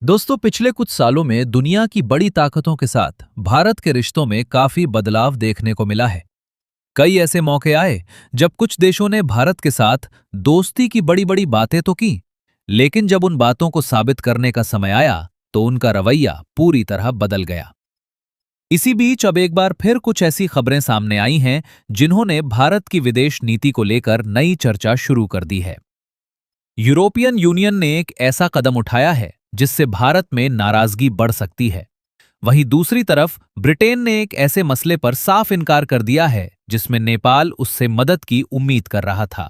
दोस्तों, पिछले कुछ सालों में दुनिया की बड़ी ताकतों के साथ भारत के रिश्तों में काफी बदलाव देखने को मिला है। कई ऐसे मौके आए जब कुछ देशों ने भारत के साथ दोस्ती की बड़ी बड़ी बातें तो की, लेकिन जब उन बातों को साबित करने का समय आया तो उनका रवैया पूरी तरह बदल गया। इसी बीच अब एक बार फिर कुछ ऐसी खबरें सामने आई हैं जिन्होंने भारत की विदेश नीति को लेकर नई चर्चा शुरू कर दी है। यूरोपियन यूनियन ने एक ऐसा कदम उठाया है जिससे भारत में नाराजगी बढ़ सकती है। वहीं दूसरी तरफ ब्रिटेन ने एक ऐसे मसले पर साफ इनकार कर दिया है जिसमें नेपाल उससे मदद की उम्मीद कर रहा था।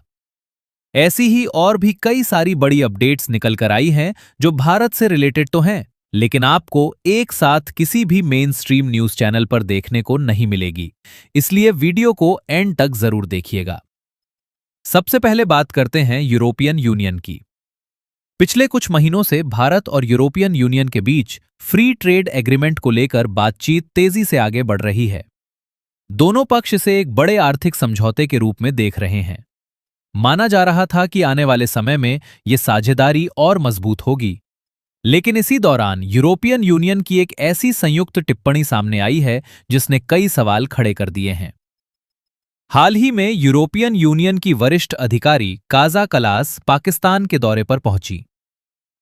ऐसी ही और भी कई सारी बड़ी अपडेट्स निकल कर आई हैं जो भारत से रिलेटेड तो हैं, लेकिन आपको एक साथ किसी भी मेन स्ट्रीम न्यूज चैनल पर देखने को नहीं मिलेगी। इसलिए वीडियो को एंड तक जरूर देखिएगा। सबसे पहले बात करते हैं यूरोपियन यूनियन की। पिछले कुछ महीनों से भारत और यूरोपियन यूनियन के बीच फ्री ट्रेड एग्रीमेंट को लेकर बातचीत तेजी से आगे बढ़ रही है। दोनों पक्ष इसे एक बड़े आर्थिक समझौते के रूप में देख रहे हैं। माना जा रहा था कि आने वाले समय में ये साझेदारी और मजबूत होगी, लेकिन इसी दौरान यूरोपियन यूनियन की एक ऐसी संयुक्त टिप्पणी सामने आई है जिसने कई सवाल खड़े कर दिए हैं। हाल ही में यूरोपियन यूनियन की वरिष्ठ अधिकारी काजा कलास पाकिस्तान के दौरे पर पहुंची।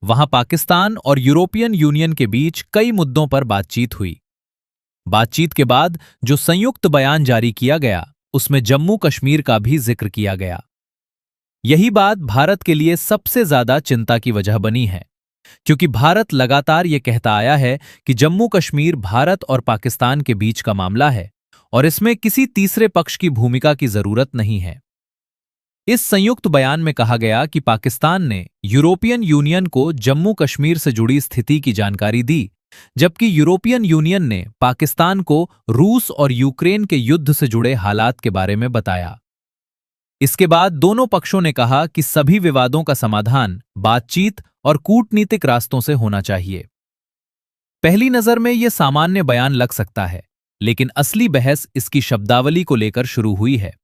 वहां पाकिस्तान और यूरोपियन यूनियन के बीच कई मुद्दों पर बातचीत हुई। बातचीत के बाद जो संयुक्त बयान जारी किया गया उसमें जम्मू कश्मीर का भी जिक्र किया गया। यही बात भारत के लिए सबसे ज्यादा चिंता की वजह बनी है, क्योंकि भारत लगातार ये कहता आया है कि जम्मू कश्मीर भारत और पाकिस्तान के बीच का मामला है और इसमें किसी तीसरे पक्ष की भूमिका की जरूरत नहीं है। इस संयुक्त बयान में कहा गया कि पाकिस्तान ने यूरोपियन यूनियन को जम्मू कश्मीर से जुड़ी स्थिति की जानकारी दी, जबकि यूरोपियन यूनियन ने पाकिस्तान को रूस और यूक्रेन के युद्ध से जुड़े हालात के बारे में बताया। इसके बाद दोनों पक्षों ने कहा कि सभी विवादों का समाधान बातचीत और कूटनीतिक रास्तों से होना चाहिए। पहली नजर में यह सामान्य बयान लग सकता है, लेकिन असली बहस इसकी शब्दावली को लेकर शुरू हुई है।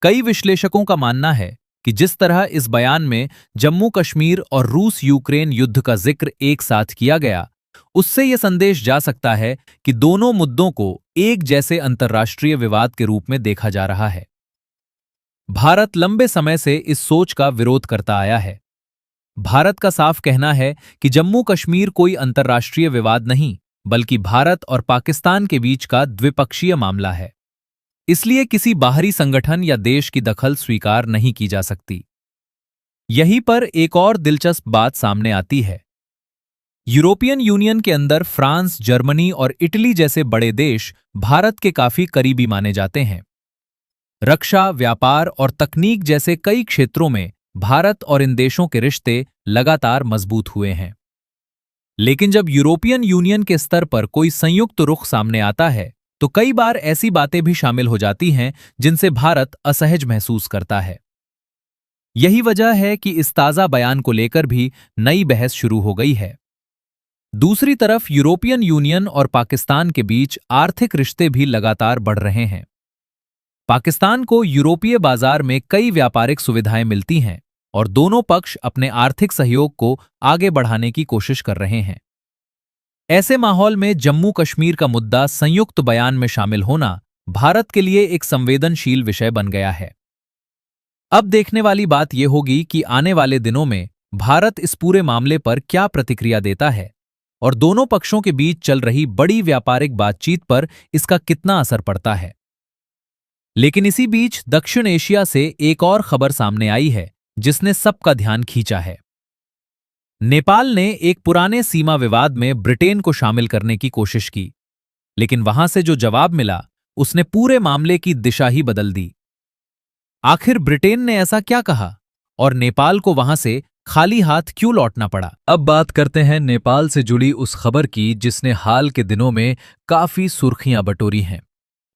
कई विश्लेषकों का मानना है कि जिस तरह इस बयान में जम्मू कश्मीर और रूस यूक्रेन युद्ध का जिक्र एक साथ किया गया, उससे यह संदेश जा सकता है कि दोनों मुद्दों को एक जैसे अंतर्राष्ट्रीय विवाद के रूप में देखा जा रहा है। भारत लंबे समय से इस सोच का विरोध करता आया है। भारत का साफ कहना है कि जम्मू कश्मीर कोई अंतर्राष्ट्रीय विवाद नहीं, बल्कि भारत और पाकिस्तान के बीच का द्विपक्षीय मामला है। इसलिए किसी बाहरी संगठन या देश की दखल स्वीकार नहीं की जा सकती। यहीं पर एक और दिलचस्प बात सामने आती है। यूरोपियन यूनियन के अंदर फ्रांस, जर्मनी और इटली जैसे बड़े देश भारत के काफी करीबी माने जाते हैं। रक्षा, व्यापार और तकनीक जैसे कई क्षेत्रों में भारत और इन देशों के रिश्ते लगातार मजबूत हुए हैं। लेकिन जब यूरोपियन यूनियन के स्तर पर कोई संयुक्त रुख सामने आता है तो कई बार ऐसी बातें भी शामिल हो जाती हैं जिनसे भारत असहज महसूस करता है। यही वजह है कि इस ताजा बयान को लेकर भी नई बहस शुरू हो गई है। दूसरी तरफ यूरोपियन यूनियन और पाकिस्तान के बीच आर्थिक रिश्ते भी लगातार बढ़ रहे हैं। पाकिस्तान को यूरोपीय बाजार में कई व्यापारिक सुविधाएं मिलती हैं और दोनों पक्ष अपने आर्थिक सहयोग को आगे बढ़ाने की कोशिश कर रहे हैं। ऐसे माहौल में जम्मू कश्मीर का मुद्दा संयुक्त बयान में शामिल होना भारत के लिए एक संवेदनशील विषय बन गया है। अब देखने वाली बात यह होगी कि आने वाले दिनों में भारत इस पूरे मामले पर क्या प्रतिक्रिया देता है और दोनों पक्षों के बीच चल रही बड़ी व्यापारिक बातचीत पर इसका कितना असर पड़ता है। लेकिन इसी बीच दक्षिण एशिया से एक और खबर सामने आई है जिसने सबका ध्यान खींचा है। नेपाल ने एक पुराने सीमा विवाद में ब्रिटेन को शामिल करने की कोशिश की, लेकिन वहां से जो जवाब मिला उसने पूरे मामले की दिशा ही बदल दी। आखिर ब्रिटेन ने ऐसा क्या कहा और नेपाल को वहां से खाली हाथ क्यों लौटना पड़ा? अब बात करते हैं नेपाल से जुड़ी उस खबर की जिसने हाल के दिनों में काफी सुर्खियां बटोरी हैं।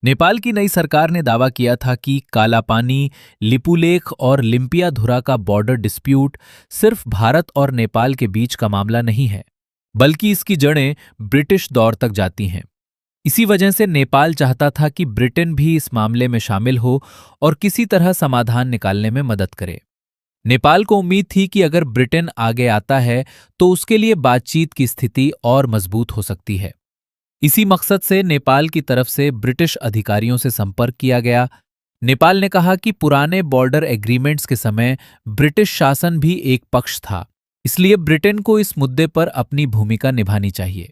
नेपाल की नई सरकार ने दावा किया था कि कालापानी, लिपुलेख और लिम्पियाधुरा का बॉर्डर डिस्प्यूट सिर्फ भारत और नेपाल के बीच का मामला नहीं है, बल्कि इसकी जड़ें ब्रिटिश दौर तक जाती हैं। इसी वजह से नेपाल चाहता था कि ब्रिटेन भी इस मामले में शामिल हो और किसी तरह समाधान निकालने में मदद करे। नेपाल को उम्मीद थी कि अगर ब्रिटेन आगे आता है तो उसके लिए बातचीत की स्थिति और मजबूत हो सकती है। इसी मकसद से नेपाल की तरफ से ब्रिटिश अधिकारियों से संपर्क किया गया। नेपाल ने कहा कि पुराने बॉर्डर एग्रीमेंट्स के समय ब्रिटिश शासन भी एक पक्ष था, इसलिए ब्रिटेन को इस मुद्दे पर अपनी भूमिका निभानी चाहिए।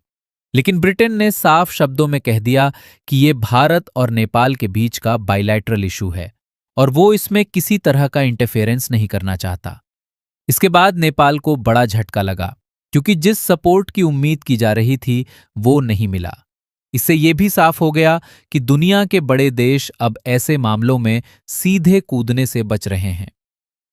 लेकिन ब्रिटेन ने साफ शब्दों में कह दिया कि ये भारत और नेपाल के बीच का बाइलैटरल इशू है और वो इसमें किसी तरह का इंटरफेरेंस नहीं करना चाहता। इसके बाद नेपाल को बड़ा झटका लगा, क्योंकि जिस सपोर्ट की उम्मीद की जा रही थी वो नहीं मिला। इससे यह भी साफ हो गया कि दुनिया के बड़े देश अब ऐसे मामलों में सीधे कूदने से बच रहे हैं।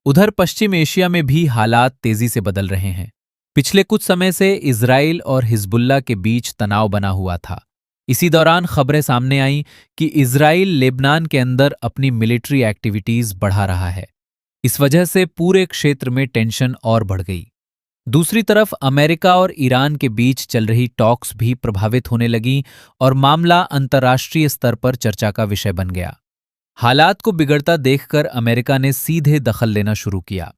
उधर पश्चिम एशिया में भी हालात तेजी से बदल रहे हैं। पिछले कुछ समय से इजराइल और हिजबुल्लाह के बीच तनाव बना हुआ था। इसी दौरान खबरें सामने आईं कि इजराइल लेबनान के अंदर अपनी मिलिट्री एक्टिविटीज बढ़ा रहा है। इस वजह से पूरे क्षेत्र में टेंशन और बढ़ गई। दूसरी तरफ अमेरिका और ईरान के बीच चल रही टॉक्स भी प्रभावित होने लगीं और मामला अंतर्राष्ट्रीय स्तर पर चर्चा का विषय बन गया। हालात को बिगड़ता देखकर अमेरिका ने सीधे दखल लेना शुरू किया।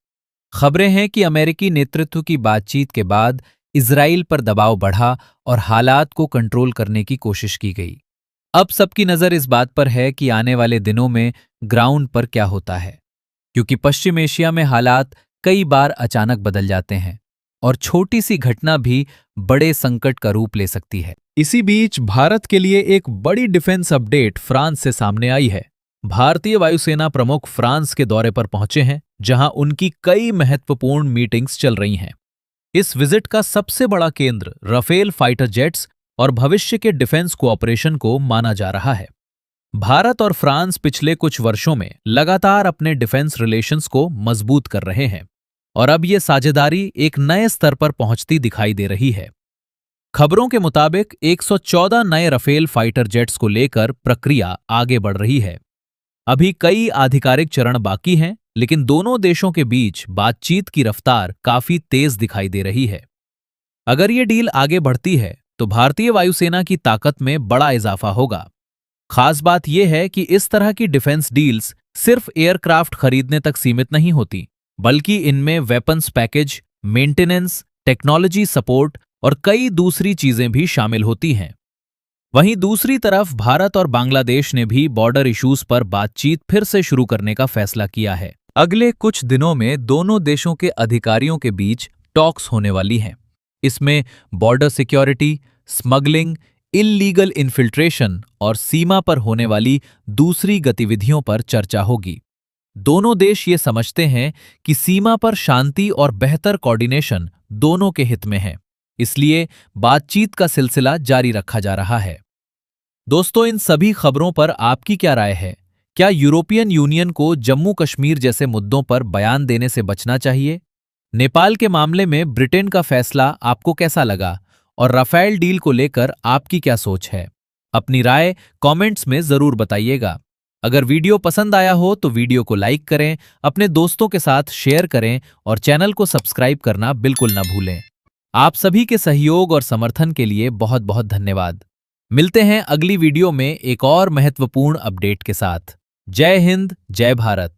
खबरें हैं कि अमेरिकी नेतृत्व की बातचीत के बाद इजराइल पर दबाव बढ़ा और हालात को कंट्रोल करने की कोशिश की गई। अब सबकी नजर इस बात पर है कि आने वाले दिनों में ग्राउंड पर क्या होता है, क्योंकि पश्चिम एशिया में हालात कई बार अचानक बदल जाते हैं और छोटी सी घटना भी बड़े संकट का रूप ले सकती है। इसी बीच भारत के लिए एक बड़ी डिफेंस अपडेट फ्रांस से सामने आई है। भारतीय वायुसेना प्रमुख फ्रांस के दौरे पर पहुंचे हैं, जहां उनकी कई महत्वपूर्ण मीटिंग्स चल रही हैं। इस विजिट का सबसे बड़ा केंद्र राफेल फाइटर जेट्स और भविष्य के डिफेंस कोऑपरेशन को माना जा रहा है। भारत और फ्रांस पिछले कुछ वर्षों में लगातार अपने डिफेंस रिलेशंस को मजबूत कर रहे हैं और अब ये साझेदारी एक नए स्तर पर पहुंचती दिखाई दे रही है। खबरों के मुताबिक 114 नए राफेल फाइटर जेट्स को लेकर प्रक्रिया आगे बढ़ रही है। अभी कई आधिकारिक चरण बाकी हैं, लेकिन दोनों देशों के बीच बातचीत की रफ्तार काफी तेज दिखाई दे रही है। अगर ये डील आगे बढ़ती है तो भारतीय वायुसेना की ताकत में बड़ा इजाफा होगा। खास बात यह है कि इस तरह की डिफेंस डील्स सिर्फ एयरक्राफ्ट खरीदने तक सीमित नहीं होती, बल्कि इनमें weapons package, maintenance, technology support और कई दूसरी चीजें भी शामिल होती हैं। वहीं दूसरी तरफ भारत और बांग्लादेश ने भी बॉर्डर इश्यूज पर बातचीत फिर से शुरू करने का फैसला किया है। अगले कुछ दिनों में दोनों देशों के अधिकारियों के बीच टॉक्स होने वाली हैं। इसमें border security, smuggling, illegal infiltration और सीमा पर होने वाली दूसरी गतिविधियों पर चर्चा होगी। दोनों देश ये समझते हैं कि सीमा पर शांति और बेहतर कोऑर्डिनेशन दोनों के हित में है, इसलिए बातचीत का सिलसिला जारी रखा जा रहा है। दोस्तों, इन सभी खबरों पर आपकी क्या राय है? क्या यूरोपियन यूनियन को जम्मू कश्मीर जैसे मुद्दों पर बयान देने से बचना चाहिए? नेपाल के मामले में ब्रिटेन का फैसला आपको कैसा लगा और राफेल डील को लेकर आपकी क्या सोच है? अपनी राय कमेंट्स में जरूर बताइएगा। अगर वीडियो पसंद आया हो तो वीडियो को लाइक करें, अपने दोस्तों के साथ शेयर करें और चैनल को सब्सक्राइब करना बिल्कुल न भूलें। आप सभी के सहयोग और समर्थन के लिए बहुत बहुत धन्यवाद। मिलते हैं अगली वीडियो में एक और महत्वपूर्ण अपडेट के साथ। जय हिंद, जय भारत।